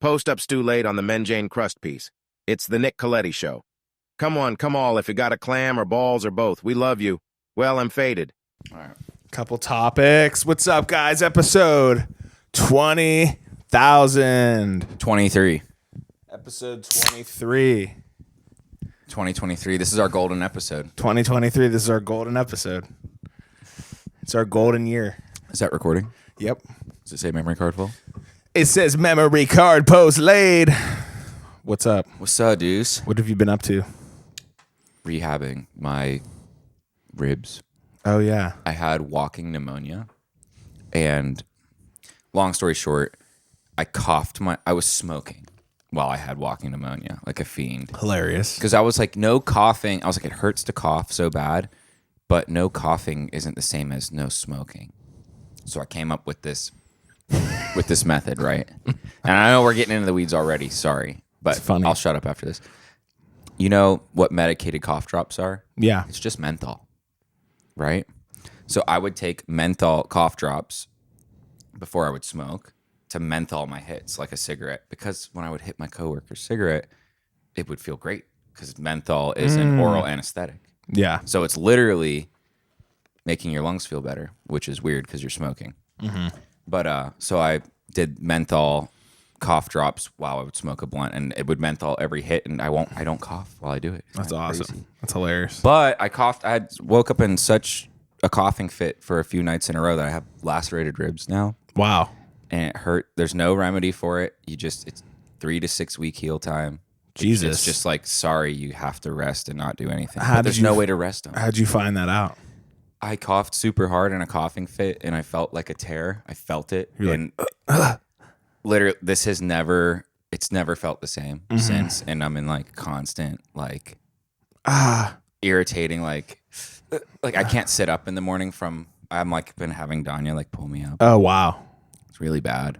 Post-up stew laid on the menjane crust piece. It's the Nick Colletti show. Come on, come all if you got a clam or balls or both. We love you. Well, I'm faded. All right. Couple topics. What's up, guys? Episode 20,000. 23. Episode 23. 2023. This is our golden episode. 2023. This is our golden episode. It's our golden year. Is that recording? Yep. Does it say memory card full? It says memory card post laid. What's up? What's up, dudes? What have you been up to? Rehabbing my ribs. Oh, yeah. I had walking pneumonia. And long story short, I was smoking while I had walking pneumonia, like a fiend. Hilarious. Because I was like, no coughing. I was like, it hurts to cough so bad, but no coughing isn't the same as no smoking. So I came up with this method, right? And I know we're getting into the weeds already. Sorry, but It's funny. I'll shut up after this. You know what medicated cough drops are? Yeah. It's just menthol, right? So I would take menthol cough drops before I would smoke to menthol my hits like a cigarette, because when I would hit my coworker's cigarette, it would feel great because menthol is an oral anesthetic. Yeah. So it's literally making your lungs feel better, which is weird because you're smoking. Mm-hmm. But so I did menthol cough drops while I would smoke a blunt, and it would menthol every hit, and I don't cough while I do it. It's That's not awesome. crazy. That's hilarious. But I coughed. I woke up in such a coughing fit for a few nights in a row that I have lacerated ribs now, Wow. and it hurt. There's no remedy for it. It's 3 to 6 week heal time. Jesus. It's just like, sorry, you have to rest and not do anything. How But did there's you- no way to rest them. How'd you find that out? I coughed super hard in a coughing fit, and I felt like a tear. I felt it, You're and literally, it's never felt the same since. And I'm in like constant, like irritating, like I can't sit up in the morning I'm like been having Danya like pull me up. Oh, wow. It's really bad.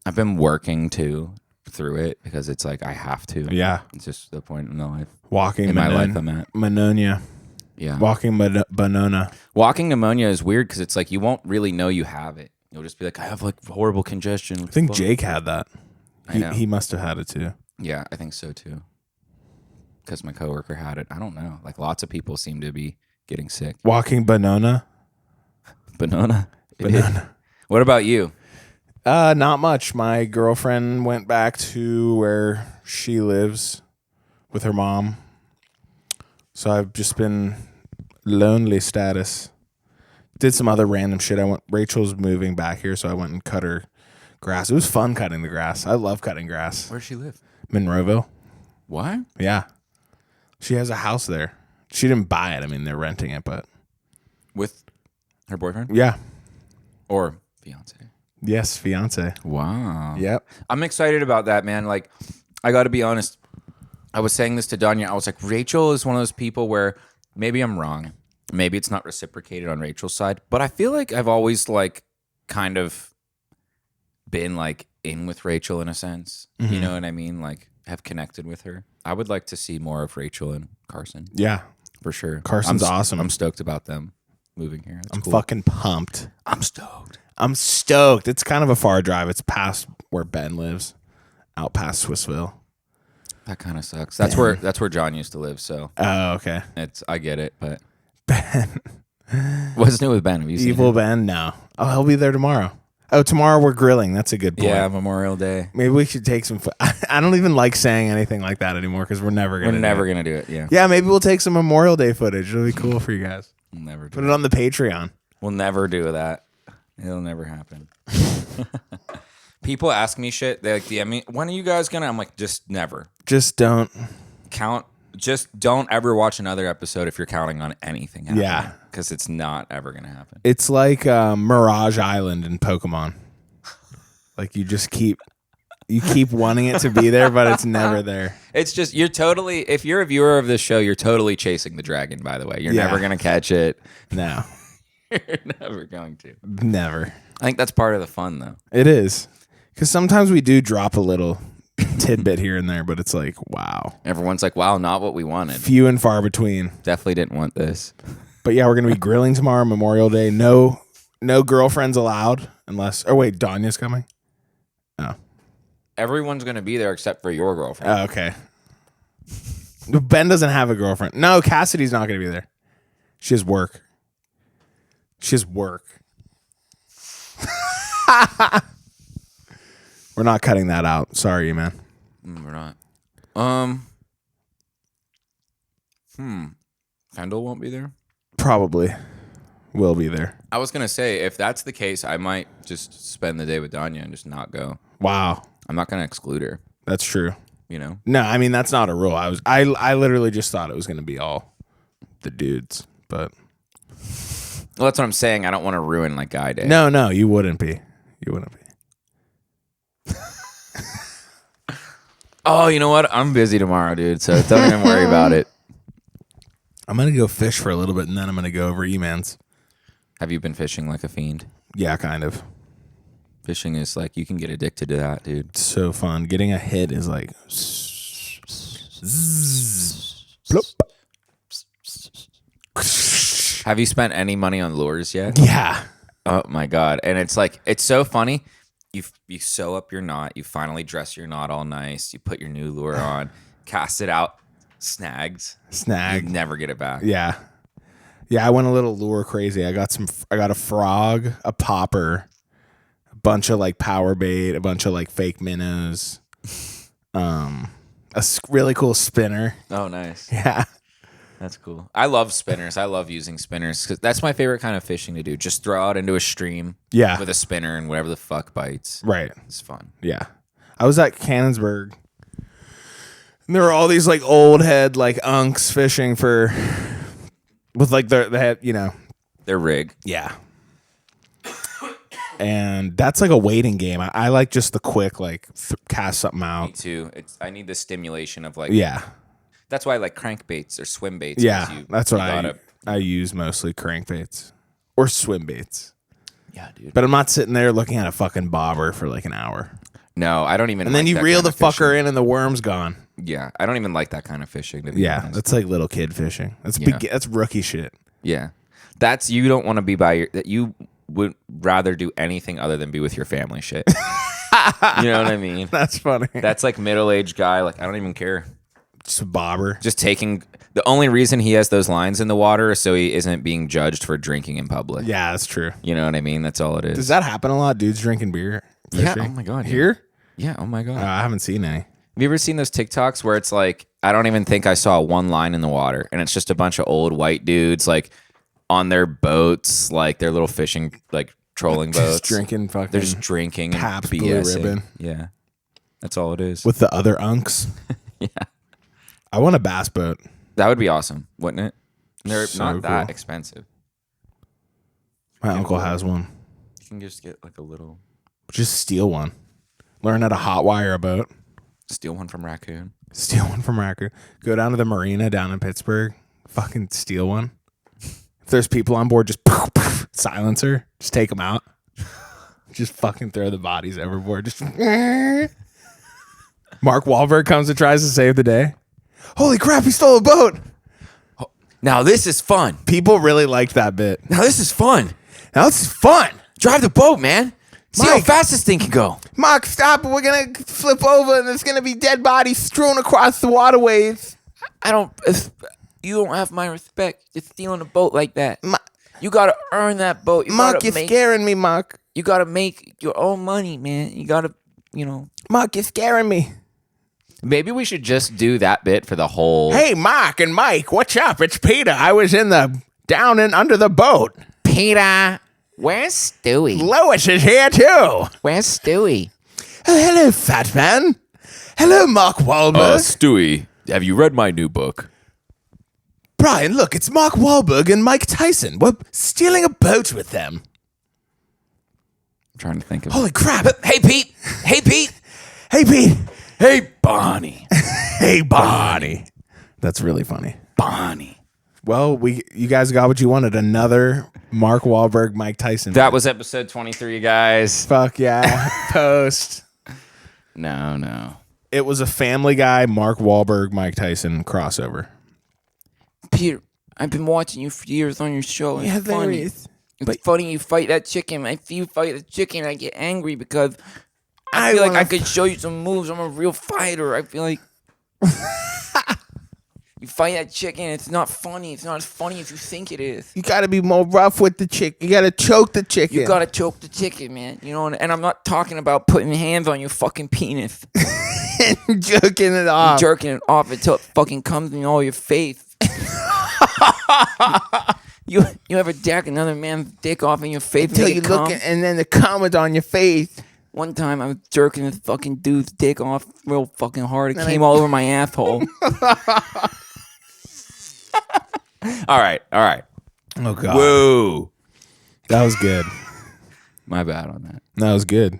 I've been working too through it because it's like I have to. Yeah. It's just the point in my life. Walking In my life I'm at. pneumonia. Yeah. Walking banana. Walking pneumonia is weird because it's like you won't really know you have it. You'll just be like, I have like horrible congestion. I think Jake had that. I know. He must have had it too. Yeah, I think so too. Because my coworker had it. I don't know. Like lots of people seem to be getting sick. Walking banana. Banana. Banana. What about you? Not much. My girlfriend went back to where she lives with her mom. So I've just been lonely status. Did some other random shit. Rachel's moving back here, so I went and cut her grass. It was fun cutting the grass. I love cutting grass. Where does she live? Monroeville. What? Yeah. She has a house there. She didn't buy it. I mean, they're renting it, but With her boyfriend? yeah. Or fiance? Yes, fiance. Wow. Yep. I'm excited about that, man. Like, I got to be honest. I was saying this to Danya. I was like, Rachel is one of those people where maybe I'm wrong. Maybe it's not reciprocated on Rachel's side, but I feel like I've always like kind of been like in with Rachel in a sense. Mm-hmm. You know what I mean? Like have connected with her. I would like to see more of Rachel and Carson Yeah. for sure. Carson's awesome. I'm stoked about them moving here. That's I'm cool. fucking pumped. I'm stoked. I'm stoked. It's kind of a far drive. It's past where Ben lives, out past Swissville. That kind of sucks. That's where John used to live. So Oh, okay. I get it, but Ben. what's new with Ben? Have you seen Evil him? Ben? No. Oh, he'll be there tomorrow. Oh, tomorrow we're grilling. That's a good point. Yeah, Memorial Day. Maybe we should take some. I don't even like saying anything like that anymore because we're never gonna. We're never gonna do it. Yeah, Yeah, maybe we'll take some Memorial Day footage. It'll be cool for you guys. we'll never do Put it on the Patreon. We'll never do that. It'll never happen. People ask me shit. They like DM me. When are you guys gonna? I'm like, just never. Just don't. Just don't ever watch another episode if you're counting on anything happening. Yeah. Because it's not ever gonna happen. It's like Mirage Island in Pokemon. Like you keep wanting it to be there, but it's never there. It's just if you're a viewer of this show, you're totally chasing the dragon, by the way. You're Yeah. never gonna catch it. No, You're never going to. never. I think that's part of the fun though. It is. Because sometimes we do drop a little tidbit here and there, but it's like, wow. Everyone's like, wow, not what we wanted. Few and far between. Definitely didn't want this. But yeah, we're going to be grilling tomorrow, Memorial Day. No girlfriends allowed unless... Oh, wait, Danya's coming? Oh. Everyone's gonna be there except for your girlfriend. Oh, okay. Ben doesn't have a girlfriend. No, Cassidy's not going to be there. She has work. We're not cutting that out. Sorry, man. We're not. Kendall won't be there? Probably will be there. I was gonna say, if that's the case, I might just spend the day with Danya and just not go. Wow. I'm not gonna exclude her. That's true. You know? No, I mean that's not a rule. I literally just thought it was going to be all the dudes, but Well, that's what I'm saying. I don't want to ruin like Guy Day. no, you wouldn't be. You wouldn't be. Oh, you know what? I'm busy tomorrow, dude. So don't even worry about it. I'm going to go fish for a little bit and then I'm going to go over E-Man's. Have you been fishing like a fiend? Yeah, kind of. Fishing is like, you can get addicted to that, dude. It's so fun. Getting a hit is like plop. Have you spent any money on lures yet? Yeah. Oh my God. And it's like, it's so funny. You sew up your knot. You finally dress your knot all nice. You put your new lure on, cast it out, snags. Snag. You never get it back. Yeah. Yeah, I went a little lure crazy. I got a frog, a popper, a bunch of like power bait, a bunch of like fake minnows, really cool spinner. Oh, nice. Yeah. That's cool. I love spinners. I love using spinners because that's my favorite kind of fishing to do. Just throw out into a stream Yeah. with a spinner and whatever the fuck bites. Right. It's fun. Yeah. I was at Cannonsburg. And there were all these like old head like unks fishing with like they had, you know. Their rig. Yeah. And that's like a waiting game. I like just the quick like cast something Me out. too. I need the stimulation of like. Yeah. That's why I like crankbaits or swim baits. Yeah. That's what I use mostly, crankbaits or swim baits. Yeah, dude. But I'm not sitting there looking at a fucking bobber for like an hour. No, I don't even. And then like you that reel kind the of fishing. fucker in and the worm's gone. Yeah, I don't even like that kind of fishing. To be Yeah, honest. that's like little kid fishing. That's Yeah. that's rookie shit. Yeah, that's you don't want to be by your. That you would rather do anything other than be with your family. Shit. You know what I mean? That's funny. That's like middle-aged guy. Like I don't even care. Just a bobber. Just taking. The only reason he has those lines in the water is so he isn't being judged for drinking in public. Yeah, that's true. You know what I mean? That's all it is. Does that happen a lot? Dudes drinking beer? Yeah. Fishing? Oh my God. yeah. Here? Yeah. Oh my God. I haven't seen any. Have you ever seen those TikToks where it's like, I don't even think I saw one line in the water, and it's just a bunch of old white dudes like on their boats, like their little fishing, like trolling boats. Just drinking fucking. They're just drinking and Pabst Blue BSing. Ribbon. Yeah. That's all it is. with the other unks. Yeah. I want a bass boat. That would be awesome, wouldn't it? They're So not that cool. expensive. My uncle has one. You can just get like a little, Just steal one. Learn how to hotwire a boat. steal one from Raccoon. Steal one from Raccoon. Go down to the marina down in Pittsburgh. Fucking steal one. If there's people on board, just poof, poof, silencer. Just take them out. Just fucking throw the bodies overboard. Just Mark Wahlberg comes and tries to save the day. Holy crap, he stole a boat. Now this is fun. People really liked that bit. Now this is fun. Now this is fun. Drive the boat, man. See how Mike. fast this thing can go. Mark, stop. We're going to flip over and there's going to be dead bodies strewn across the waterways. You don't have my respect. You're stealing a boat like that. Ma- You gotta earn that boat. Mark, you're scaring me, Mark. You gotta make your own money, man. You gotta, Mark, you're scaring me. Maybe we should just do that bit for the whole. Hey, Mark and Mike, what's up? It's Peter. I was down and under the boat. Peter, where's Stewie? Lois is here too. Where's Stewie? Oh, hello, fat man. Hello, Mark Wahlberg. Stewie, have you read my new book? Brian, look, it's Mark Wahlberg and Mike Tyson. We're stealing a boat with them. I'm trying to think of. Holy crap. Hey, Pete. Hey, Pete. Hey, Pete. Hey, Bonnie. Hey, Bonnie. That's really funny. Bonnie. Well, you guys got what you wanted. Another Mark Wahlberg, Mike Tyson. That was episode 23, guys. Fuck yeah. Post. No. It was a Family Guy, Mark Wahlberg, Mike Tyson crossover. Peter, I've been watching you for years on your show. It's funny. is. It's funny you fight that chicken. I see you fight the chicken, I get angry because I feel like I could show you some moves. I'm a real fighter. I feel like you fight that chicken. It's not funny. It's not as funny as you think it is. You got to be more rough with the chicken. You got to choke the chicken. You got to choke the chicken, man. You know, and I'm not talking about putting hands on your fucking penis. and jerking it off. Jerking it off until it fucking comes in all your face. You ever jack another man's dick off in your face until you look and then the cum is on your face. One time I was jerking this fucking dude's dick off real fucking hard. It came all over my asshole. All right. Oh god. Whoa. That was good. My bad on that. That was good.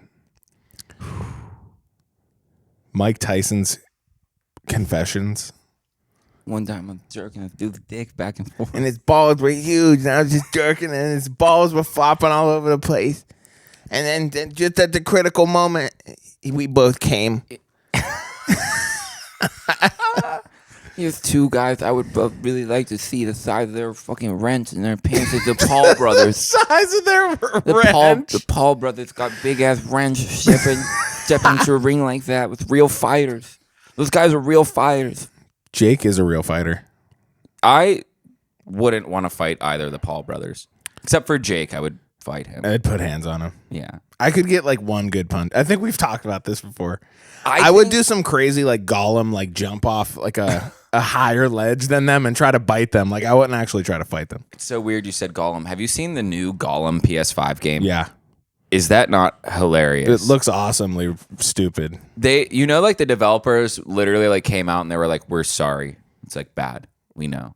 Mike Tyson's confessions. One time I was jerking this dude's dick back and forth. And his balls were huge, and I was just jerking, and his balls were flopping all over the place. And then just at the critical moment, we both came. Here's two guys I would both really like to see the size of their fucking wrench in their pants. It's the Paul brothers. Size of their wrench? The Paul brothers got big-ass wrench stepping into a ring like that with real fighters. Those guys are real fighters. Jake is a real fighter. I wouldn't want to fight either of the Paul brothers. Except for Jake, I would fight him. I'd put hands on him. Yeah. I could get like one good punch. I think we've talked about this before. I would do some crazy like Gollum, like jump off like a higher ledge than them and try to bite them. Like I wouldn't actually try to fight them. It's so weird you said Gollum. Have you seen the new Gollum PS5 game? Yeah. Is that not hilarious? It looks awesomely stupid. Like the developers literally like came out and they were like, "We're sorry. It's like bad. We know."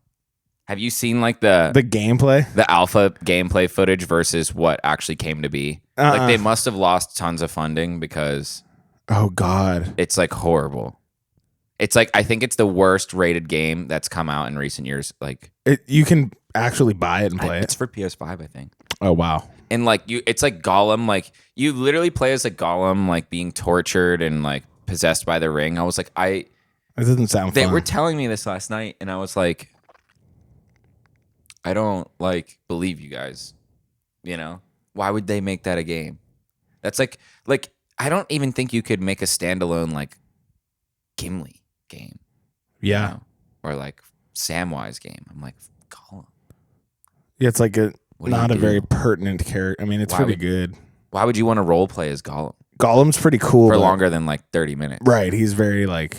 Have you seen like the gameplay? The alpha gameplay footage versus what actually came to be? Like they must have lost tons of funding because oh god. It's like horrible. It's like I think it's the worst rated game that's come out in recent years. Like you can actually buy it and play it. It's for PS5, I think. Oh wow. And like it's like Gollum, like you literally play as a Gollum, like being tortured and like possessed by the ring. I was like, that doesn't sound fun. They were telling me this last night, and I was like, I don't like believe you guys. You know, why would they make that a game? That's like I don't even think you could make a standalone like Gimli game. Yeah, you know? Or like Samwise game. I'm like Gollum. Yeah, it's like not a very pertinent character. I mean, it's pretty good. Why would you want to role play as Gollum? Gollum's pretty cool. For longer than like 30 minutes. Right. He's very like,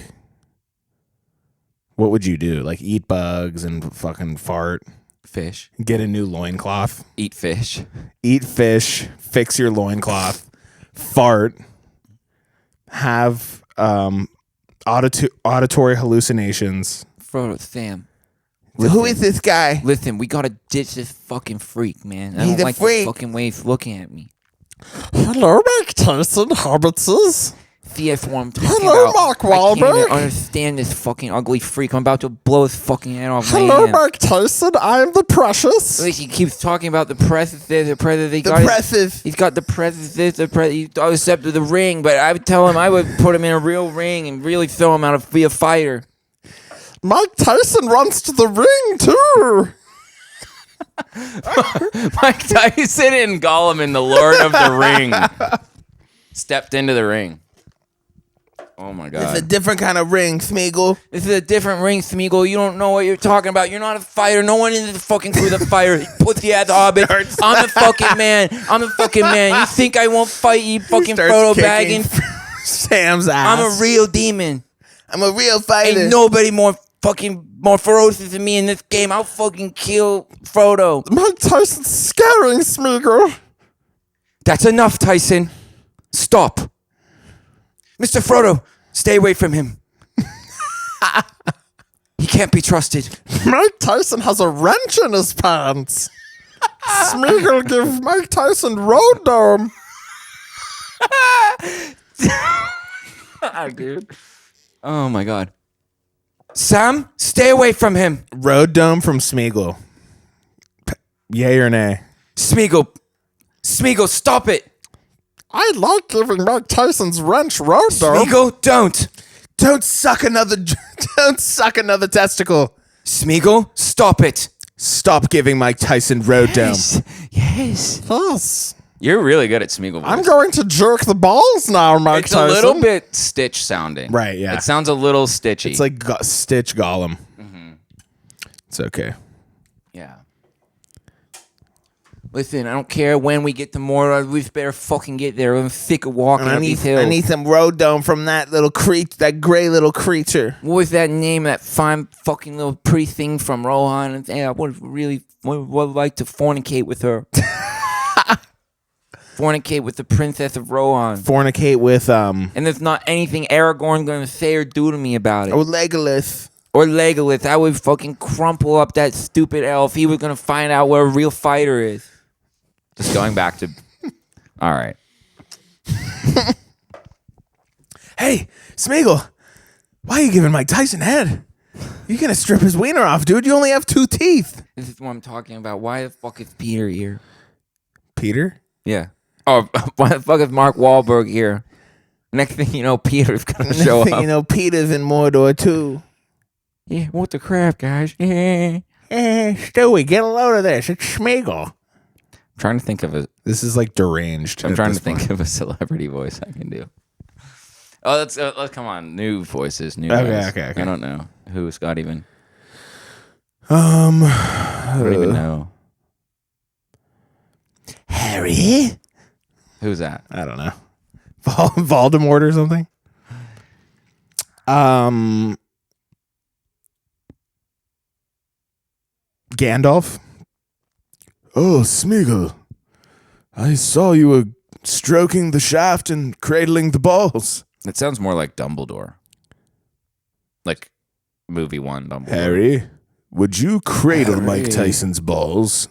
what would you do? Like eat bugs and fucking fart. Fish. Get a new loincloth. Eat fish. Eat fish. Fix your loincloth. Fart. Have auditory hallucinations. Frodo, Sam. Listen, who is this guy? Listen, we gotta ditch this fucking freak, man. I He's don't a like freak. the fucking way he's looking at me. Hello, Mike Tyson, hobbitses. See, that's what I'm talking Hello, about. Mark I can't Wahlberg. even understand this fucking ugly freak. I'm about to blow his fucking head off. Hello, Mike Tyson. I'm the precious. At least he keeps talking about the precious this, the precious. He's got the precious this, the precious. He thought except of the ring, but I would tell him I would put him in a real ring and really show him how to be a fighter. Mike Tyson runs to the ring too. Mike Tyson and Gollum in the Lord of the Ring stepped into the ring. Oh my god! It's a different kind of ring, Smeagol. This is a different ring, Smeagol. You don't know what you're talking about. You're not a fighter. No one in the fucking crew the fighter. Pussy ass hobbit. I'm the fucking man. I'm the fucking man. You think I won't fight you, fucking Frodo Baggins? Sam's ass. I'm a real demon. I'm a real fighter. Ain't nobody more ferocious than me in this game. I'll fucking kill Frodo. Mike Tyson's scaring Smeagol. That's enough, Tyson. Stop. Mr. Frodo, stay away from him. He can't be trusted. Mike Tyson has a wrench in his pants. Smeagol give Mike Tyson road dome. Dude. Oh my god. Sam, stay away from him. Road dome from Smeagol. Yay or nay? Smeagol, stop it. I like giving Mike Tyson's wrench road dome. Smeagol, don't. Don't suck another testicle. Smeagol, stop it. Stop giving Mike Tyson road dome. Yes. Yes. You're really good at Smeagol voice. I'm going to jerk the balls now, Mike It's Tyson. a little bit Stitch sounding. Right, yeah. It sounds a little Stitchy. It's like Stitch Gollum. It's okay. Yeah. Listen, I don't care when we get to Mordor. We just better fucking get there. I'm sick of walking up these hills. I need some road dome from that little that gray little creature. What was that name? That fine fucking little pretty thing from Rohan? Yeah, I would like to fornicate with her. Fornicate with the princess of Rohan. Fornicate with And there's not anything Aragorn going to say or do to me about it. or Legolas. Or Legolas. I would fucking crumple up that stupid elf. He was going to find out what a real fighter is. Just going back to... All right. Hey, Smeagol, why are you giving Mike Tyson head? You're going to strip his wiener off, dude. You only have 2 teeth. This is what I'm talking about. Why the fuck is Peter here? Peter? Yeah. Oh, why the fuck is Mark Wahlberg here? Next thing you know, Peter's going to show up. You know, Peter's in Mordor, too. Yeah, what the crap, guys? Yeah. Stewie, get a load of this. It's Smeagol. I'm trying to think of a... This is like deranged. I'm trying to think of a celebrity voice I can do. Oh, let's come on. New voices. New guys. Okay. I don't know. Who's got even... I I don't even know. Harry? Who's that? I don't know. Voldemort or something? Gandalf? Oh, Smeagol. I saw you were stroking the shaft and cradling the balls. It sounds more like Dumbledore. Like movie 1 Dumbledore. Harry, would you cradle Mike Tyson's balls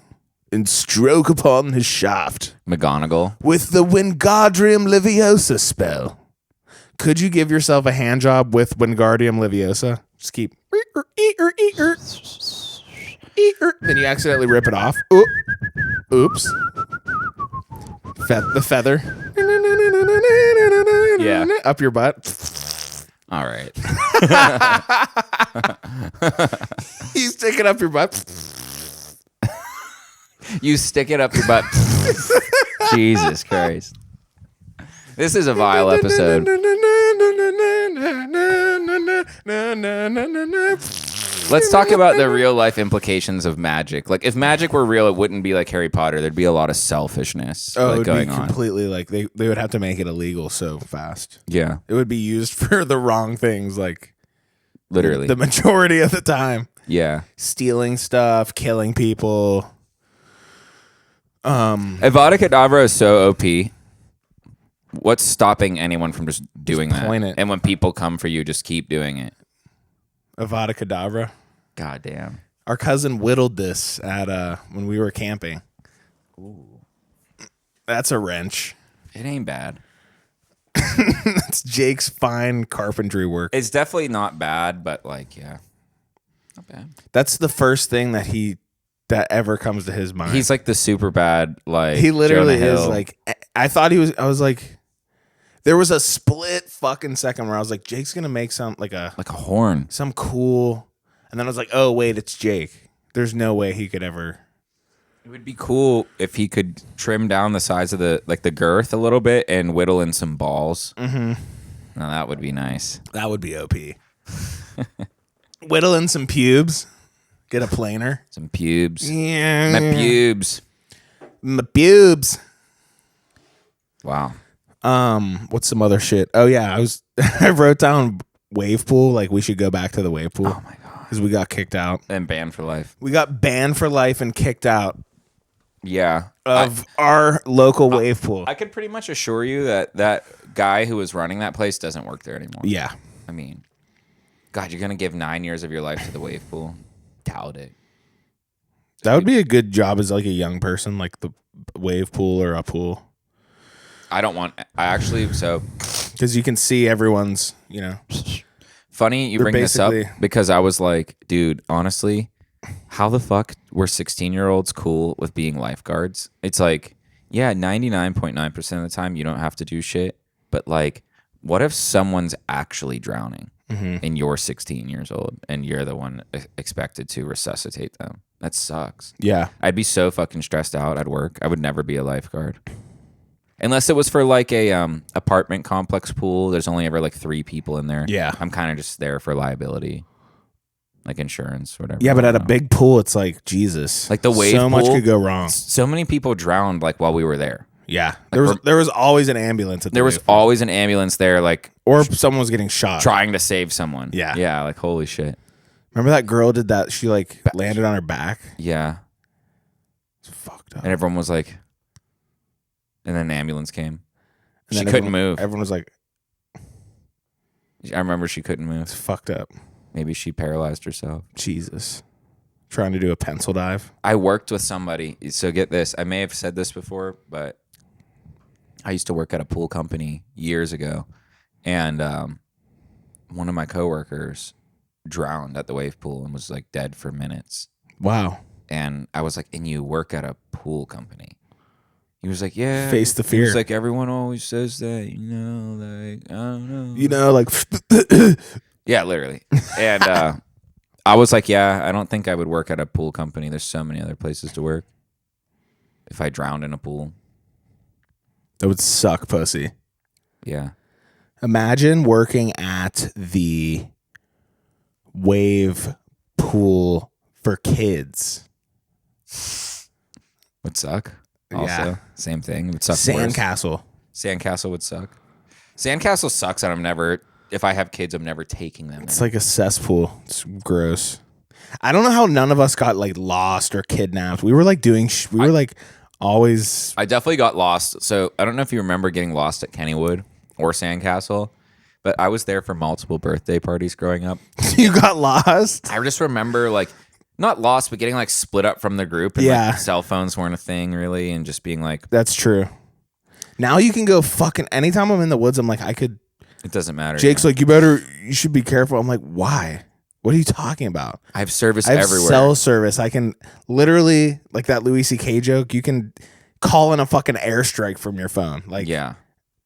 and stroke upon his shaft McGonagall. with the Wingardium Leviosa spell? Could you give yourself a hand job with Wingardium Leviosa? Just keep... Then you accidentally rip it off. Oops. The feather. Yeah. Up your butt. All right. You stick it up your butt. You stick it up your butt. Jesus Christ. This is a vile episode. Let's talk about the real life implications of magic. Like, if magic were real, it wouldn't be like Harry Potter. There'd be a lot of selfishness Oh, it would going be on. completely like they would have to make it illegal so fast. Yeah, It would be used for the wrong things, like literally. the majority of the time. Yeah. Stealing stuff, killing people. Avada Kedavra is so OP. What's stopping anyone from just doing that? point it. And when people come for you, just keep doing it. Avada Kedavra. God damn. Our cousin whittled this at when we were camping. Ooh. That's a wrench. It ain't bad. That's Jake's fine carpentry work. It's definitely not bad, but like, yeah. Not bad. That's the first thing that ever comes to his mind. He's like the super bad, like He literally Jonah is Hill. like, I was like, there was a split fucking second where I was like, Jake's gonna make some like a horn. some cool, and then I was like, oh wait, it's Jake. There's no way he could ever. It would be cool if he could trim down the size of the girth a little bit and whittle in some balls. Mm-hmm. Now that would be nice. That would be OP. Whittle in some pubes. Get a planer. Some pubes. Yeah. My pubes. My pubes. Wow. What's some other shit? Oh yeah, I wrote down wave pool. Like we should go back to the wave pool. Oh my god. Because we got kicked out. And banned for life. We got banned for life and kicked out Yeah. of our local wave pool. I could pretty much assure you that guy who was running that place doesn't work there anymore. Yeah. I mean, God, you're gonna give 9 years of your life to the wave pool? Doubt it. That would be a good job as like a young person, like the wave pool or a pool. I actually, so Because you can see everyone's, funny you They're bring this up basically- because I was like, dude, honestly, how the fuck were 16-year-olds cool with being lifeguards? It's like, yeah, 99.9% of the time you don't have to do shit, but like, what if someone's actually drowning and you're 16 years old and you're the one expected to resuscitate them? That sucks. Yeah. I'd be so fucking stressed out at work. I would never be a lifeguard. Unless it was for like a apartment complex pool. There's only ever like 3 people in there. Yeah. I'm kind of just there for liability, like insurance, whatever. Yeah, but I at a don't know. big pool, it's like Jesus. Like the wave so much pool, could go wrong. So many people drowned like while we were there. Yeah, there was always an ambulance at the There was wave pool. always an ambulance there, like or someone was getting shot. trying to save someone. Yeah. Yeah, like holy shit. Remember that girl did that? She like landed on her back. Yeah. It's fucked up. And everyone was like, and then an ambulance came. And She then couldn't move. Everyone was like, I remember she couldn't "It's move. fucked up." Maybe she paralyzed herself. Jesus, trying to do a pencil dive. I worked with somebody. So get this. I may have said this before, but I used to work at a pool company years ago. And one of my coworkers drowned at the wave pool and was like dead for minutes. Wow. And I was like, and you work at a pool company? He was like, yeah. Face the fear. He was like, everyone always says that, like, I don't know. Like. Yeah, literally. And I was like, yeah, I don't think I would work at a pool company. There's so many other places to work. If I drowned in a pool. That would suck, pussy. Yeah. Imagine working at the wave pool for kids. Would suck. Also, Yeah. same thing. Would suck worse. Sandcastle. Sandcastle would suck. Sandcastle sucks, and I'm never. If I have kids, I'm never taking them. It's like a cesspool. It's gross. I don't know how none of us got like lost or kidnapped. We were like doing. We were like always. I definitely got lost. So I don't know if you remember getting lost at Kennywood or Sandcastle, but I was there for multiple birthday parties growing up. You got lost. I just remember like not lost, but getting like split up from the group. And, Yeah. like, cell phones weren't a thing really, and just being like, That's true. Now you can go fucking anytime I'm in the woods. I'm like, I could. it doesn't matter. Jake's like, you should be careful. I'm like, why? What are you talking about? I have service I have everywhere. cell service. I can literally, like that Louis C.K. joke, you can call in a fucking airstrike from your phone. Like, Yeah.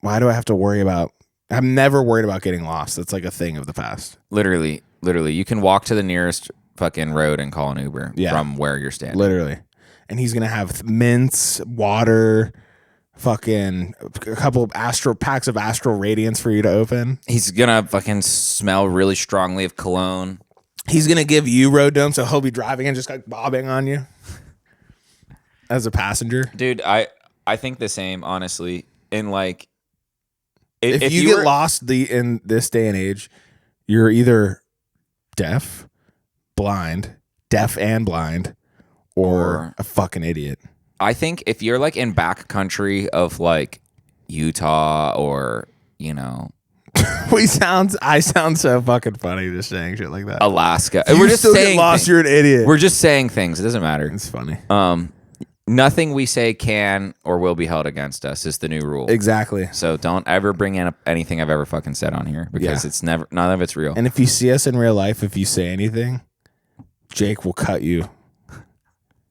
why do I have to worry about? I'm never worried about getting lost. That's like a thing of the past. Literally, you can walk to the nearest fucking road and call an Uber from where you're standing. Literally. And he's going to have mints, water, fucking a couple of packs of Astral Radiance for you to open. He's gonna fucking smell really strongly of cologne. He's going to give you road dome, so he'll be driving and just like bobbing on you as a passenger. Dude, I think the same, honestly. And like, If you get lost in this day and age, you're either deaf and blind, or a fucking idiot. I think if you're like in back country of like Utah or, you know, I sound so fucking funny just saying shit like that. Alaska. If We're you just still saying get lost, things. you're an idiot. We're just saying things. It doesn't matter. It's funny. Nothing we say can or will be held against us is the new rule. Exactly. So don't ever bring in anything I've ever fucking said on here because it's never, none of it's real. And if you see us in real life, if you say anything, Jake will cut you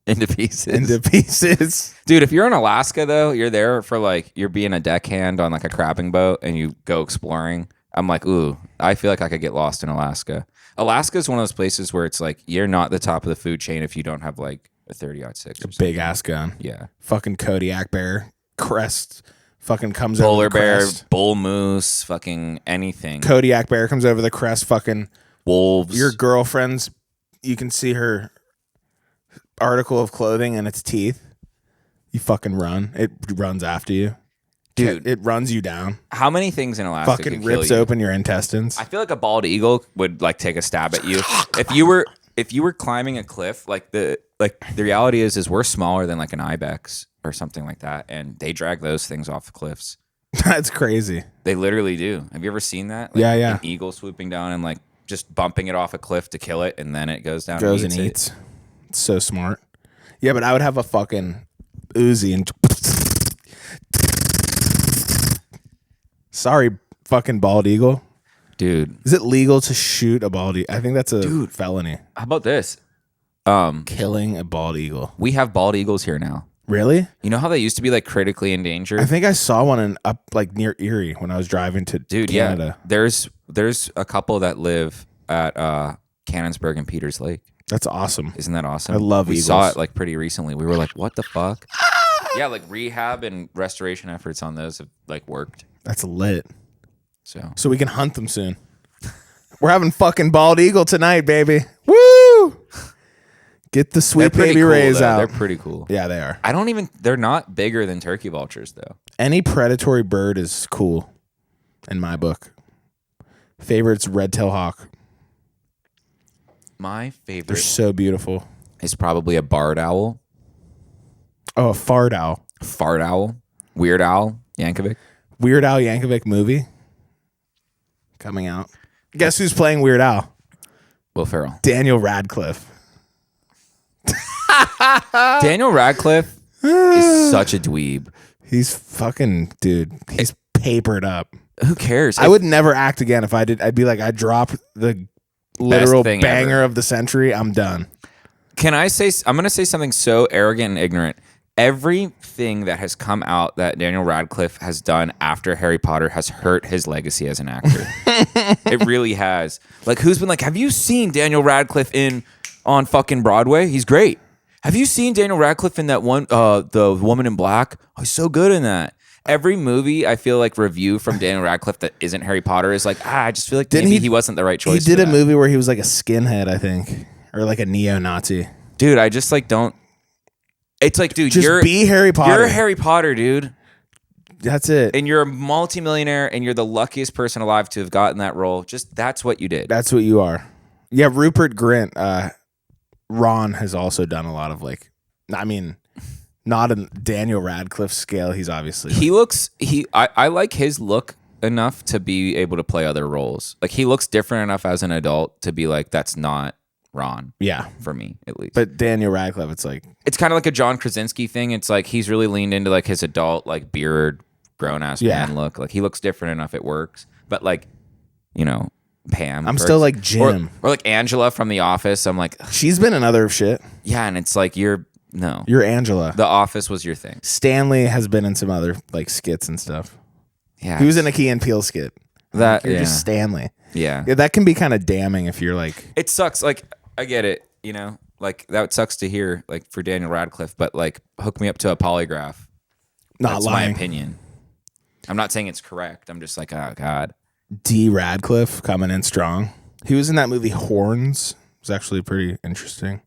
into pieces. Dude, if you're in Alaska though, you're there for like, you're being a deckhand on like a crabbing boat and you go exploring. I'm like, ooh, I feel like I could get lost in Alaska. Alaska is one of those places where it's like, you're not the top of the food chain if you don't have like a 30-06. big ass gun. Yeah. Fucking Kodiak bear. Crest. Fucking comes Polar over the bear, crest. bull moose, fucking anything. Kodiak bear comes over the crest. Fucking Wolves. your girlfriend's, you can see her article of clothing and its teeth. You fucking run. It runs after you. Dude. It runs you down. How many things in Alaska Fucking could kill rips you? open your intestines. I feel like a bald eagle would like take a stab at you. If you were climbing a cliff, like the reality is we're smaller than like an ibex or something like that, and they drag those things off the cliffs. That's crazy. They literally do. Have you ever seen that? Like, Yeah. An eagle swooping down and like just bumping it off a cliff to kill it, and then it goes down. Goes and and eats. eats. It's so smart. Yeah, but I would have a fucking Uzi and sorry, fucking bald eagle. Dude, Is it legal to shoot a bald eagle? I think that's a felony. how about this? Killing a bald eagle. We have bald eagles here now. Really? You know how they used to be like critically endangered? I think I saw one up like near Erie when I was driving to Canada. Yeah. There's a couple that live at Cannonsburg and Peters Lake. That's awesome. Isn't that awesome? I love We eagles. saw it like pretty recently. We were like, what the fuck? Yeah, like rehab and restoration efforts on those have like worked. That's lit. So we can hunt them soon. We're having fucking bald eagle tonight, baby. Woo! Get the sweet pretty baby cool, rays though. out. They're pretty cool. Yeah, they are. They're not bigger than turkey vultures though. Any predatory bird is cool in my book. Favorite's red-tailed hawk. My They're favorite so beautiful. is probably a barred owl. Oh, a fart owl. Fart owl. Weird Owl Yankovic. Weird Al Yankovic movie coming out. Guess who's playing Weird Al? Will Ferrell. Daniel Radcliffe. Daniel Radcliffe is such a dweeb. He's fucking, dude. He's papered up. Who cares? I would never act again if I did. I'd be like, I dropped the literal thing banger ever. of the century. I'm done. Can I say? I'm going to say something so arrogant and ignorant. Everything that has come out that Daniel Radcliffe has done after Harry Potter has hurt his legacy as an actor. It really has. Like, who's been like, have you seen Daniel Radcliffe on fucking Broadway? He's great. Have you seen Daniel Radcliffe in that one, The Woman in Black? Oh, he's so good in that. Every movie, I feel like review from Daniel Radcliffe that isn't Harry Potter is like, I just feel like maybe he wasn't the right choice. He did for a that. movie where he was like a skinhead, I think, or like a neo-Nazi. Dude, I just like don't. It's like, dude, Just be Harry Potter. You're Harry Potter, dude. That's it. And you're a multimillionaire and you're the luckiest person alive to have gotten that role. Just that's what you did. That's what you are. Yeah, Rupert Grint. Ron has also done a lot of like, I mean, not a Daniel Radcliffe scale. He's obviously I like his look enough to be able to play other roles. Like he looks different enough as an adult to be like, that's not Ron. Yeah, for me at least. But Daniel Radcliffe, it's like it's kind of like a John Krasinski thing. It's like he's really leaned into like his adult, like beard, grown ass man look. Like he looks different enough, it works. But like, you know, Pam. I'm still like Jim or like Angela from The Office. I'm like, she's been in other shit. Yeah, and it's like you're Angela. The Office was your thing. Stanley has been in some other like skits and stuff. Yeah, he was in a Key and Peele skit. You're just Stanley. Yeah, that can be kind of damning if you're like. It sucks. Like I get it. You know, like that sucks to hear. Like for Daniel Radcliffe, but like hook me up to a polygraph. That's lying. My opinion. I'm not saying it's correct. I'm just like, oh god. D. Radcliffe coming in strong. He was in that movie Horns. It was actually pretty interesting.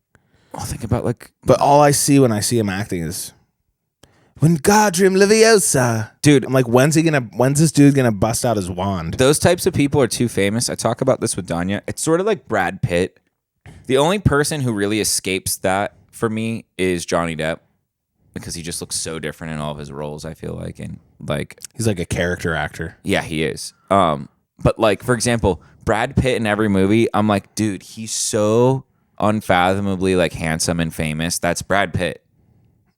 I'll think about like. But all I see when I see him acting is Wingardium Leviosa. Dude, I'm like, when's this dude gonna bust out his wand? Those types of people are too famous. I talk about this with Danya. It's sort of like Brad Pitt. The only person who really escapes that for me is Johnny Depp because he just looks so different in all of his roles, I feel like. And like he's like a character actor. Yeah, he is. But like, for example, Brad Pitt in every movie, I'm like, dude, he's so unfathomably like handsome and famous. That's Brad Pitt.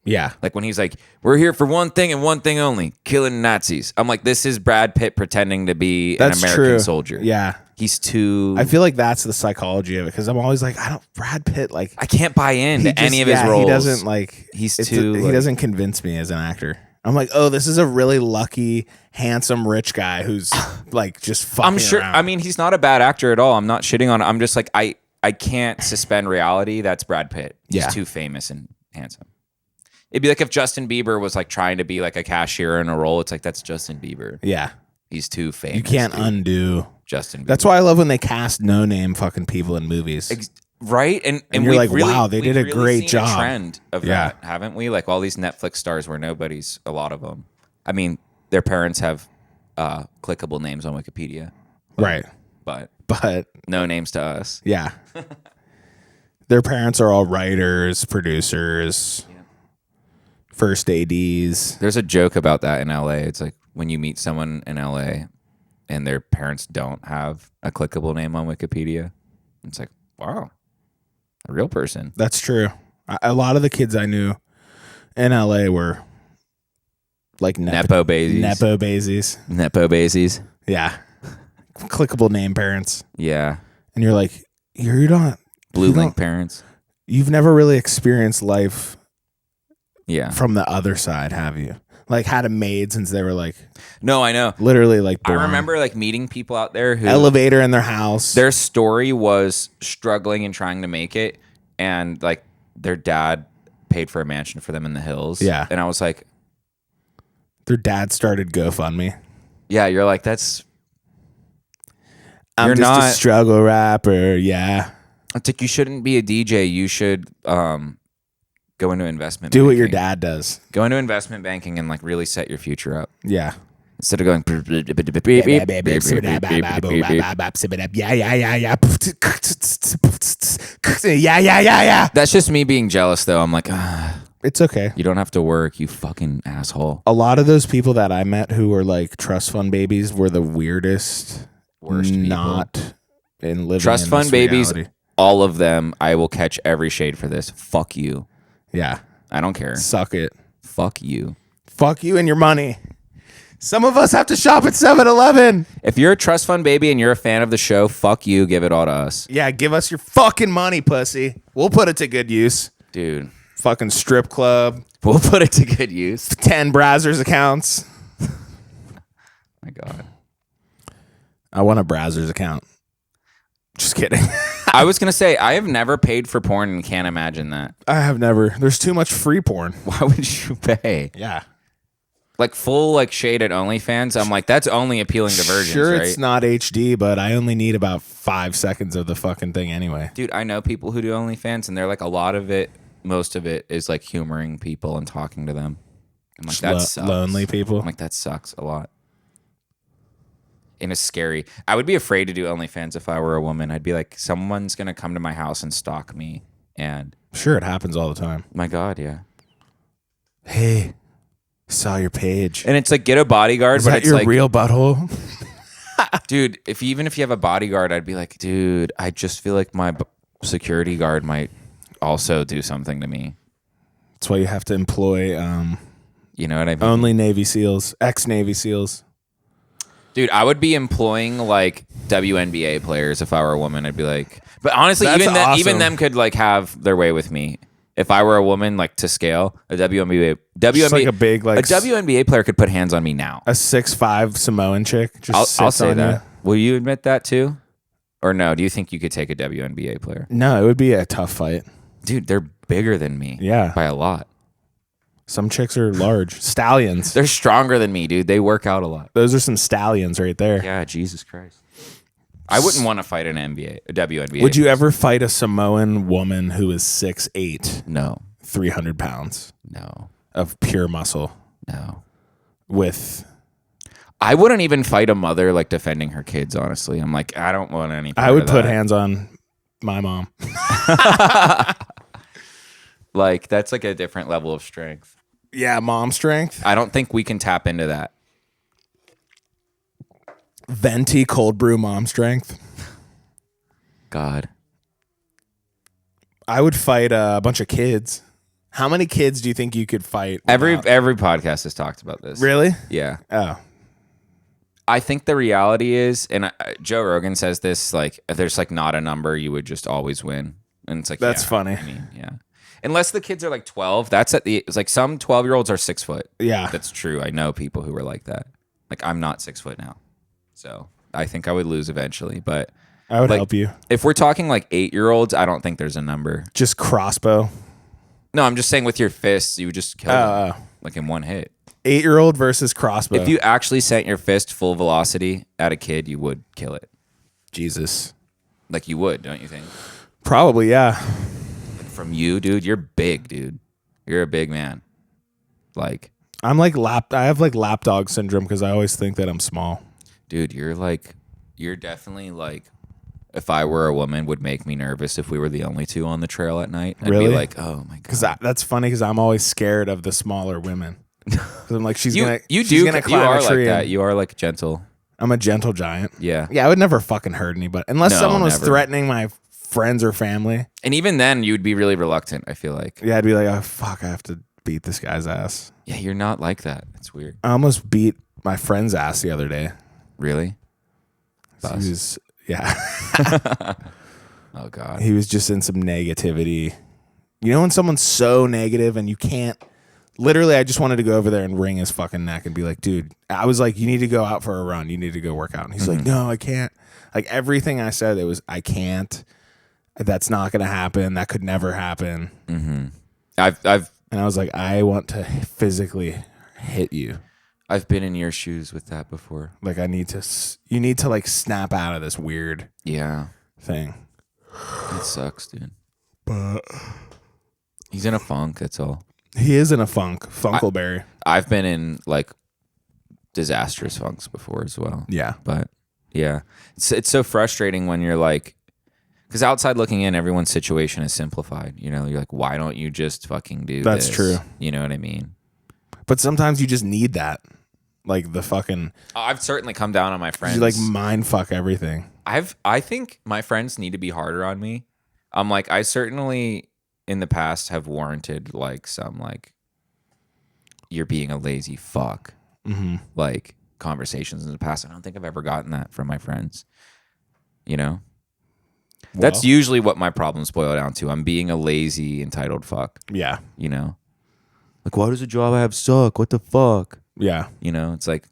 Yeah. Like when he's like, we're here for one thing and one thing only, killing Nazis. I'm like, this is Brad Pitt pretending to be an American soldier. Yeah. He's too. I feel like that's the psychology of it because I'm always like, Brad Pitt, like. I can't buy into any of his roles. He doesn't like. He's too. He doesn't convince me as an actor. I'm like, oh, this is a really lucky, handsome, rich guy who's like just fucking I'm sure. around. I mean, he's not a bad actor at all. I'm not shitting on it. I'm just like, I can't suspend reality. That's Brad Pitt. He's too famous and handsome. It'd be like if Justin Bieber was like trying to be like a cashier in a role. It's like, that's Justin Bieber. Yeah. He's too famous. You can't undo Justin Bieber. That's why I love when they cast no-name fucking people in movies. Right? And you're like, wow, they did a great seen job. A trend of that, haven't we? Like all these Netflix stars were nobodies, a lot of them. I mean, their parents have clickable names on Wikipedia. Right. But no names to us. Yeah. Their parents are all writers, producers, first ADs. There's a joke about that in LA. It's like when you meet someone in LA and their parents don't have a clickable name on Wikipedia, it's like, wow, a real person. That's true. A lot of the kids I knew in LA were like Nepo babies. Nepo babies. Yeah. Clickable name parents. Yeah. And you're like, you're not. Blue link parents. You've never really experienced life from the other side, have you? Like had a maid since they were like. No, I know. Literally like born. I remember like meeting people out there who. Elevator in their house. Their story was struggling and trying to make it. And like their dad paid for a mansion for them in the hills. Yeah. And I was like, Their dad started GoFundMe. yeah, you're like, that's... I'm You're just not... a struggle rapper, yeah. It's like, you shouldn't be a DJ. You should go into investment Do banking. what your dad does. Go into investment banking and like really set your future up. Yeah. Instead of going... Yeah. That's just me being jealous, though. I'm like, ah, It's okay. you don't have to work, you fucking asshole. A lot of those people that I met who were like trust fund babies were the weirdest. Worst people. Not in living Trust in fund this babies, reality. all of them, I will catch every shade for this. Fuck you. Yeah. I don't care. Suck it. Fuck you. Fuck you and your money. Some of us have to shop at 7-Eleven. If you're a trust fund baby and you're a fan of the show, fuck you. Give it all to us. Yeah, give us your fucking money, pussy. We'll put it to good use. Dude, Fucking strip club. we'll put it to good use. 10 Brazzers accounts. My God. I want a Brazzers account. Just kidding. I was going to say, I have never paid for porn and can't imagine that. I have never. There's too much free porn. Why would you pay? Yeah. Like full like shade at OnlyFans. I'm like, that's only appealing to virgins, Sure, right? it's not HD, but I only need about 5 seconds of the fucking thing anyway. Dude, I know people who do OnlyFans, and they're like, a lot of it, most of it is like humoring people and talking to them. I'm like, that sucks. Lonely people. I'm like, that sucks a lot. And it's scary. I would be afraid to do OnlyFans if I were a woman. I'd be like, someone's going to come to my house and stalk me. And Sure, it happens all the time. my God, yeah. Hey, saw your page. And it's like, get a bodyguard, Is but that it's your like, real butthole? dude, even if you have a bodyguard, I'd be like, dude, I just feel like my security guard might also do something to me. That's why you have to employ You know what I mean? only Navy SEALs, ex-Navy SEALs. Dude, I would be employing like WNBA players if I were a woman. I'd be like, but honestly, That's even awesome. them could like have their way with me. If I were a woman, like to scale, a WNBA like a big, like, a WNBA player could put hands on me now. A 6'5" Samoan chick just I'll sits say on that. you. Will you admit that too, or no? Do you think you could take a WNBA player? No, it would be a tough fight. Dude, they're bigger than me. Yeah. by a lot. Some chicks are large. Stallions. They're stronger than me, dude. They work out a lot. Those are some stallions right there. Yeah, Jesus Christ. I wouldn't want to fight an WNBA. Would you ever fight a Samoan woman who is 6'8", No, 300 pounds no, of pure muscle no. with... I wouldn't even fight a mother like defending her kids, honestly. I'm like, I don't want any part I would of put that. hands on my mom. Like, that's like a different level of strength. Yeah, mom strength. I don't think we can tap into that. Venti cold brew mom strength. God. I would fight a bunch of kids. How many kids do you think you could fight? Every without- podcast has talked about this. Really? Yeah. Oh. I think the reality is, and Joe Rogan says this, like, if there's like not a number, you would just always win. And it's like, That's yeah, funny. I mean, yeah. Unless the kids are like 12, it's like some 12-year-olds are 6 foot. Yeah. That's true. I know people who are like that. Like, I'm not 6 foot now. So I think I would lose eventually. But I would like, help you. if we're talking like 8-year-olds, I don't think there's a number. Just crossbow. No, I'm just saying with your fists, you would just kill them, like in one hit. 8-year-old versus crossbow. If you actually sent your fist full velocity at a kid, you would kill it. Jesus. Like you would, don't you think? Probably, yeah. From you, dude, you're big, dude. You're a big man. Like, I'm like I have like lapdog syndrome because I always think that I'm small. dude, you're definitely like, if I were a woman, would make me nervous if we were the only two on the trail at night. I'd Really? be like, oh my God. Because that's funny because I'm always scared of the smaller women. Because I'm like, she's you gonna are climb a like tree. that. You are like gentle. I'm a gentle giant. Yeah. Yeah, I would never fucking hurt anybody unless No, someone was never. threatening my friends or family. And even then, you'd be really reluctant, I feel like. Yeah, I'd be like, oh fuck, I have to beat this guy's ass. Yeah, you're not like that. It's weird. I almost beat my friend's ass the other day. Really? He was, yeah. Oh, God. He was just in some negativity. You know when someone's so negative and you can't... Literally, I just wanted to go over there and wring his fucking neck and be like, dude, I was like, you need to go out for a run. You need to go work out. And he's like, no, I can't. Like everything I said, it was, I can't. That's not going to happen. That could never happen. Mm-hmm. I've and I was like, I want to physically hit you. I've been in your shoes with that before. Like you need to like snap out of this weird Yeah, thing. it sucks, dude. But He's in a funk. That's all. he is in a Funkleberry. I've been in like disastrous funks before as well. Yeah. But yeah, it's so frustrating when you're like, because outside looking in, everyone's situation is simplified. You know, you're like, why don't you just fucking do That's this? true. You know what I mean? But sometimes you just need that. Like the fucking, I've certainly come down on my friends. you like mind fuck everything. I think my friends need to be harder on me. I'm like, I certainly in the past have warranted like some like you're being a lazy fuck. Mm-hmm. Like conversations in the past. I don't think I've ever gotten that from my friends. You know? That's Well, usually what my problems boil down to. I'm being a lazy, entitled fuck. yeah. You know? Like, why does the job I have suck? What the fuck? Yeah. You know, it's like,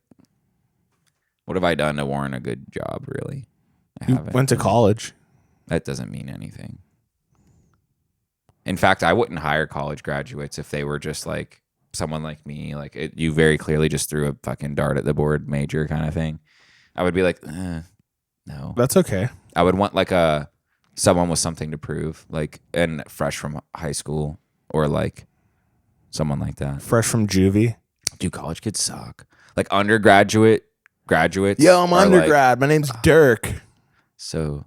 what have I done to warrant a good job, really? I You haven't. went to college. That doesn't mean anything. In fact, I wouldn't hire college graduates if they were just like someone like me. Like, you very clearly just threw a fucking dart at the board major kind of thing. I would be like, no. That's okay. I would want like someone with something to prove, like, and fresh from high school or like someone like that. Fresh from juvie. Dude, college kids suck. Like graduates. Yo, I'm are, undergrad. My name's Dirk. Like, so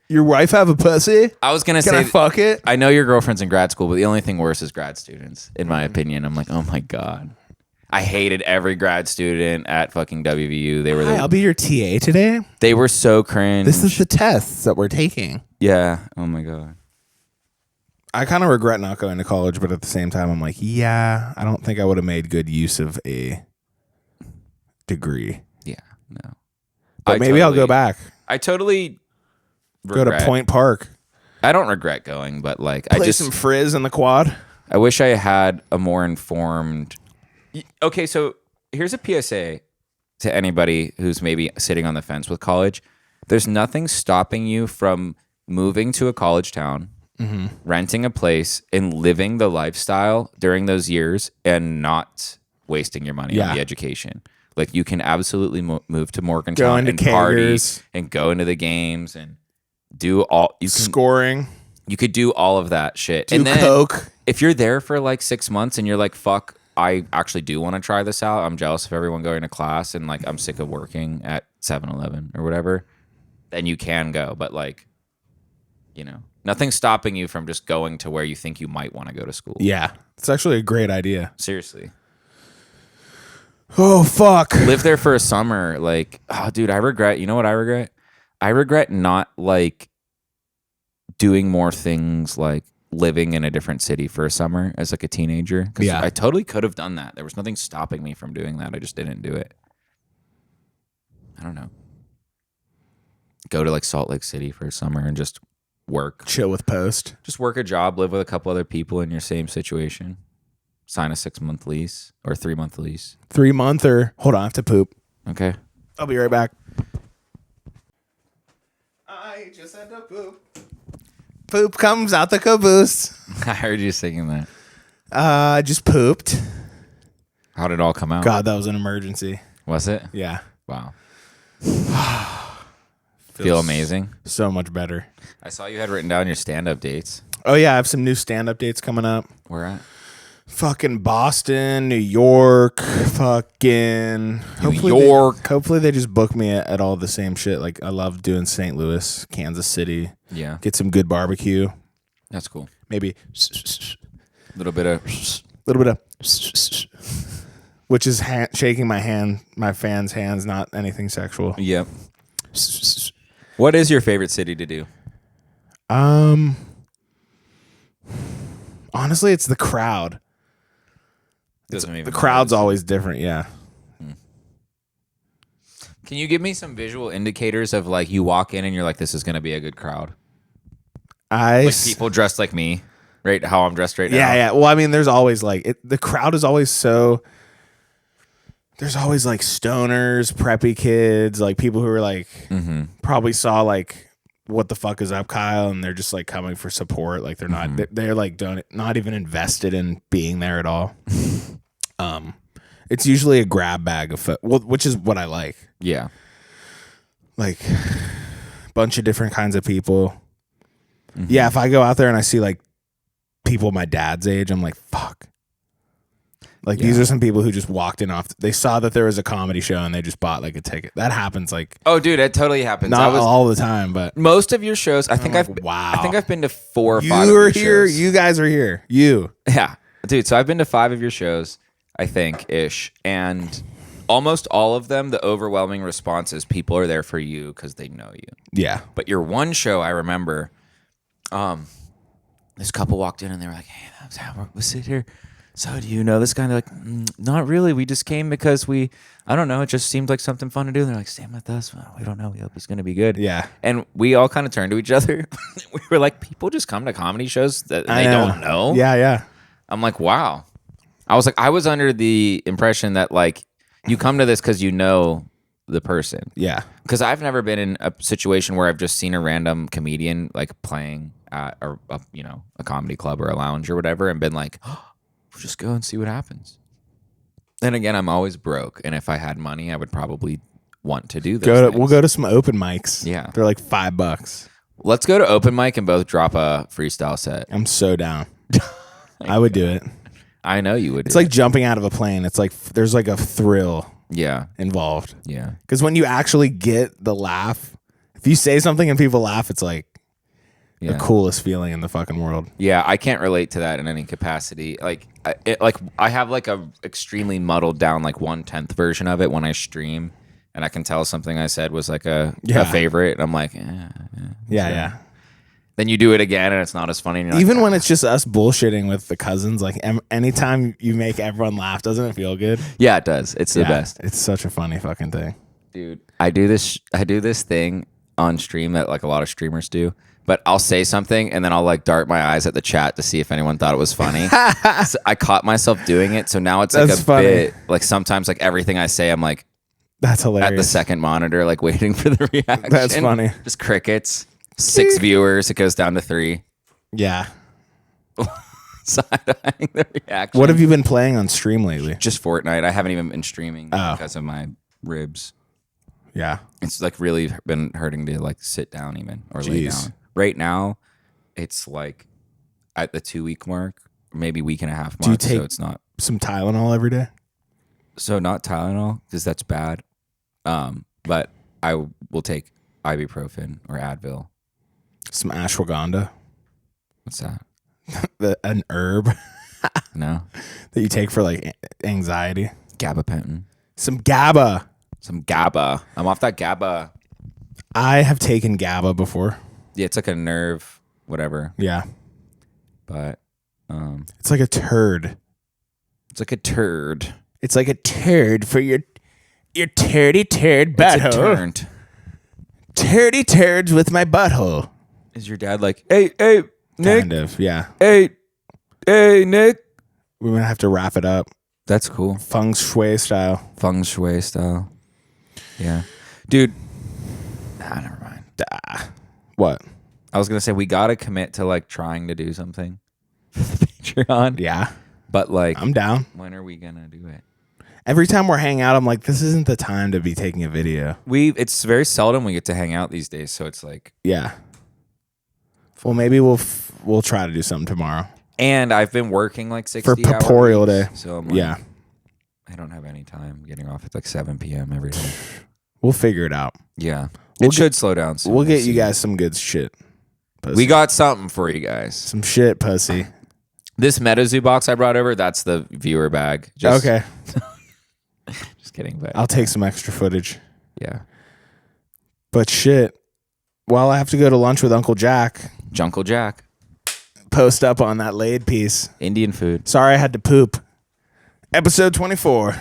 Your wife have a pussy? I was gonna Can say, I fuck it? I know your girlfriend's in grad school, but the only thing worse is grad students, in my opinion. I'm like, oh my god, I hated every grad student at fucking WVU. They were Hi, I'll be your TA today. they were so cringe. This is the tests that we're taking. yeah. Oh my god. I kind of regret not going to college, but at the same time, I'm like, yeah, I don't think I would have made good use of a degree. Yeah. No. But maybe I'll go back. I totally Go to regret- Point Park. I don't regret going, but like Play some frizz in the quad. I wish I had a more informed. Okay, so here's a PSA to anybody who's maybe sitting on the fence with college. There's nothing stopping you from moving to a college town, renting a place, and living the lifestyle during those years and not wasting your money on the education. Like you can absolutely move to Morgantown and party and go into the games and do all Scoring. You could do all of that shit. Do and then coke. if you're there for like 6 months and you're like, fuck, I actually do want to try this out. I'm jealous of everyone going to class and like I'm sick of working at 7-Eleven or whatever. Then you can go. But like, you know, nothing's stopping you from just going to where you think you might want to go to school. Yeah. It's actually a great idea. Seriously. Oh, fuck. Live there for a summer. Like, oh, dude, I regret. You know what I regret? I regret not like doing more things like living in a different city for a summer as like a teenager. Because I totally could have done that. There was nothing stopping me from doing that. I just didn't do it. I don't know. Go to like Salt Lake City for a summer and just work. Chill with Post. Just work a job, live with a couple other people in your same situation. Sign a 6-month lease or 3-month lease. 3 month or hold on, I have to poop. Okay. I'll be right back. I just had to poop. Poop comes out the caboose. I heard you singing that. I just pooped. How did it all come out? God, that was an emergency. Was it? Yeah. Wow. Feel amazing. So much better. I saw you had written down your stand-up dates. Oh, yeah. I have some new stand-up dates coming up. Where at? Fucking Boston, New York, fucking York. Hopefully they just book me at all the same shit. Like I love doing St. Louis, Kansas City. Yeah. Get some good barbecue. That's cool. Maybe A little bit of... which is shaking my fans' hands, not anything sexual. Yep. What is your favorite city to do? Honestly, it's the crowd. The crowd's always different, yeah. Can you give me some visual indicators of like you walk in and you're like, this is going to be a good crowd? Like people dressed like me, right? How I'm dressed right now. Yeah. Well, I mean, there's always like the crowd is always so. There's always like stoners, preppy kids, like people who are like probably saw like what the fuck is up, Kyle? And they're just like coming for support. Like they're not, they're like not even invested in being there at all. It's usually a grab bag of which is what I like. Yeah. Like a bunch of different kinds of people. Yeah, if I go out there and I see like people my dad's age, I'm like, fuck. Like these are some people who just walked in they saw that there was a comedy show and they just bought like a ticket. That happens like Oh, dude, it totally happens. not all the time, but most of your shows. I think wow. I think I've been to 4 or 5. You of are your here. shows. You guys are here. You. Yeah, dude. So I've been to 5 of your shows, I think ish, and almost all of them, the overwhelming response is people are there for you because they know you. Yeah. But your one show, I remember, this couple walked in and they were like, "Hey, we sit here. So do you know this guy?" And they're like, "Not really. We just came because I don't know. It just seemed like something fun to do." And they're like, "Stay with us. Well, we don't know. We hope it's going to be good." Yeah. And we all kind of turned to each other. We were like, people just come to comedy shows that they don't know. Yeah, yeah. I'm like, wow. I was like, I was under the impression that like you come to this because you know the person. Yeah. Because I've never been in a situation where I've just seen a random comedian like playing at a comedy club or a lounge or whatever and been like, oh, we'll just go and see what happens. And again, I'm always broke. And if I had money, I would probably want to do this. We'll go to some open mics. Yeah. They're like $5. Let's go to open mic and both drop a freestyle set. I'm so down. I would do it. I know you would. It's like jumping out of a plane. It's like there's like a thrill involved. Yeah. Because when you actually get the laugh, if you say something and people laugh, it's like the coolest feeling in the fucking world. Yeah, I can't relate to that in any capacity. Like, I have like a extremely muddled down like 1/10 version of it when I stream, and I can tell something I said was like a favorite, and I'm like, yeah. Then you do it again, and it's not as funny. And you're Even like, when it's just us bullshitting with the cousins, like anytime you make everyone laugh, doesn't it feel good? yeah, it does. It's the best, It's such a funny fucking thing, dude. I do this thing on stream that like a lot of streamers do. But I'll say something and then I'll like dart my eyes at the chat to see if anyone thought it was funny. So I caught myself doing it. So now it's like That's a funny. bit, like sometimes like everything I say, I'm like That's hilarious. at the second monitor, like waiting for the reaction. That's funny. Just crickets, 6 viewers. It goes down to 3. Yeah. Side-eyeing the reaction. What have you been playing on stream lately? Just Fortnite. I haven't even been streaming Oh. because of my ribs. Yeah. It's like really been hurting to like sit down even or lay Jeez. down. Right now, it's like at the 2-week mark, maybe week and a half mark. Do you take so it's not some Tylenol every day? so not Tylenol because that's bad. But I will take ibuprofen or Advil. Some ashwagandha, What's that? an herb No, that you take for like anxiety. gabapentin. Some GABA. Some GABA. I'm off that GABA. I have taken GABA before. Yeah, it's like a nerve, whatever. Yeah. But It's like a turd. it's like a turd. It's like a turd for your turdy turd It's a butthole. turned. Turdy turds with my butthole. Is your dad like, hey, Nick? Kind of, yeah. Hey, Nick? We're gonna have to wrap it up. That's cool. Feng Shui style. Feng Shui style. Yeah. Dude. Nah, never mind. What? I was going to say, we got to commit to like trying to do something for the Patreon. Yeah. But like, I'm down. when are we going to do it? Every time we're hanging out, I'm like, this isn't the time to be taking a video. It's very seldom we get to hang out these days. So it's like, Yeah. Well, maybe we'll try to do something tomorrow and I've been working like 60 for hours. Memorial Day. So I'm like, Yeah. I don't have any time getting off at like 7 p.m. every day. We'll figure it out. Yeah. We'll It should slow down soon. We'll get you see. guys some good shit. Pussy. We got something for you guys. some shit, pussy. This MetaZoo box I brought over, that's the viewer bag. Just, Okay. Just kidding. But I'll take some extra footage. yeah. But shit. Well, I have to go to lunch with Uncle Jack. Junkle Jack. Post up on that laid piece. Indian food. Sorry I had to poop. Episode 24.